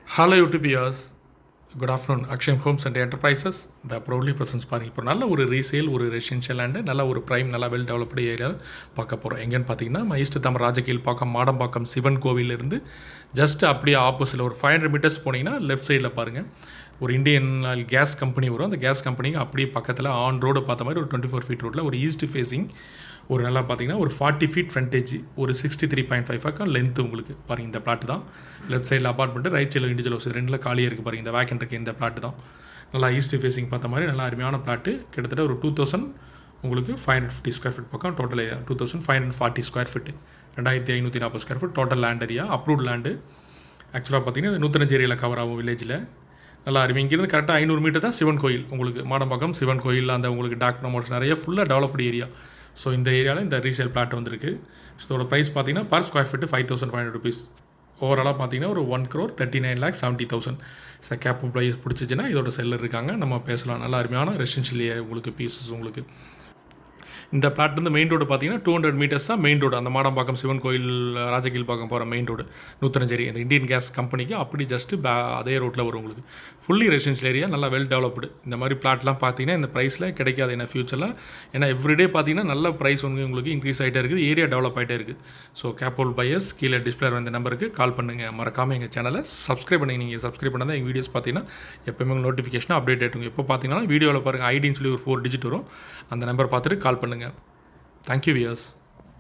Hello YouTube viewers. Good afternoon. Aksham Homes and Enterprises, the proudly presents பாருங்க இப்போ நல்ல ஒரு ரீசேல் ஒரு ரெசிடென்ஷியல் லேண்டு நல்ல ஒரு ப்ரைம் நல்லா வெல் டெவலப்டு ஏரியா பார்க்க போகிறோம். எங்கேன்னு பார்த்தீங்கன்னா ஈஸ்ட் தம் ராஜகீழ் பாக்கம் மாடம்பாக்கம் சிவன் கோவிலிருந்து ஜஸ்ட் அப்படியே ஆப்போசிட்டில் ஒரு 500 மீட்டர்ஸ் போனீங்கன்னா லெஃப்ட் சைடில் பாருங்கள் ஒரு இந்தியன் கேஸ் கம்பெனி வரும். அந்த கேஸ் கம்பெனிக்கு அப்படியே பக்கத்தில் ஆன் ரோடு பார்த்த மாதிரி ஒரு 24 ஃபீட் ரோட்டில் ஒரு ஈஸ்ட் ஃபேஸிங் ஒரு நல்லா பார்த்தீங்கன்னா ஒரு 40 ஃபீட் ஃப்ரண்டேஜ் ஒரு 63.5 லென்த்து உங்களுக்கு பாருங்கள். இந்த பிளாட் தான் லெஃப்ட் சைடில் அப்பார்ட்மெண்ட்டு, ரைட் சைடில் இண்டிவிஜுவல் ஹவுஸ் ரெண்டில் காலியாக இருக்குது பாருங்கள். இந்த வேக்கண்ட் இருக்குது இந்த பிளாட் தான் நல்லா ஈஸ்ட் ஃபேஸிங் பார்த்த மாதிரி நல்லா அருமையான பிளாட்டு. கிட்டத்தட்ட ஒரு 2000 உங்களுக்கு 550 ஸ்கொயர் ஃபீட் பக்கம் total area 2540 square feet 2540 square feet total land area approved land. ஆக்சுவலாக பார்த்தீங்கன்னா 105 ஏரியாவில் கவர் ஆகும் வில்லேஜில் நல்லா அருமை. இங்கேருந்து கரெக்டாக 500 மீட்டர் தான் சிவன் கோயில் உங்களுக்கு மாடம்பாக்கம் சிவன் கோயில் அந்த உங்களுக்கு டாக் ப்ரமோஷன் நிறைய ஃபுல்லாக டெவலப்டு ஏரியா. ஸோ இந்த ஏரியாவில் இந்த ரீசேல் பிளாட் வந்திருக்கு. ஸோ இதோட ப்ரைஸ் பார்த்தீங்கன்னா பர் ஸ்கொயர் ஃபீட்டு 5500 rupees. ஓவராலாக பார்த்தீங்கன்னா ஒரு 1,39,70,000 கேப் ப்ரைஸ் பிடிச்சிச்சின்னா இதோட செல்லர் இருக்காங்க, நம்ம பேசலாம். நல்லா அருமையான ரெசிடென்ஷியல் ஏரியா உங்களுக்கு பீசஸ் உங்களுக்கு. இந்த பிளாட் வந்து மெயின் ரோடு பார்த்தீங்கன்னா 200 மீட்டர்ஸ் தான் மெயின் ரோடு. அந்த மாடம்பாக்கம் சிவன் கோயில் ராஜகீழ் பாக்கம் போகிற மெயின் ரோடு 105 இந்த இந்தியன் கேஸ் கம்பெனிக்கு அப்படி ஜஸ்ட்டு அதே ரோட்டில் வரும் உங்களுக்கு. ஃபுல்லி ரெசிடென்ஷியல் ஏரியா நல்லா வெல் டெவலப்டு. இந்த மாதிரி பிளாட்லாம் பார்த்தீங்கன்னா இந்த ப்ரைஸில் கிடைக்காது என்ன ஃபியூச்சரில். ஏன்னா எவ்ரிடே பார்த்தீங்கன்னா நல்ல ப்ரைஸ் வந்து உங்களுக்கு இன்க்ரீஸ் ஆகிட்டே இருக்குது, ஏரியா டெவலப் ஆகிட்டே இருக்குது. ஸோ கேப்போல் பையர்ஸ் கீழே டிஸ்பிளே வந்த நம்பருக்கு கால் பண்ணுங்கள். மறக்காமல் எங்கள் சேனலை சப்ஸ்கிரைப் பண்ணி நீங்கள் சப்ஸ்கிரைப் பண்ணால் தான் எங்கள் வீடியோஸ் பார்த்தீங்கன்னா எப்போயுமே நோட்டிஃபிகேஷன் அப்டேட் ஆகிட்டுங்க. எப்போ பார்த்தீங்கன்னா வீடியோவில் பாருங்கள் ஐடின்னு சொல்லி ஒரு 4 digit வரும். அந்த நம்பர் பார்த்துட்டு கால் பண்ணுங்கள். Thank you viewers.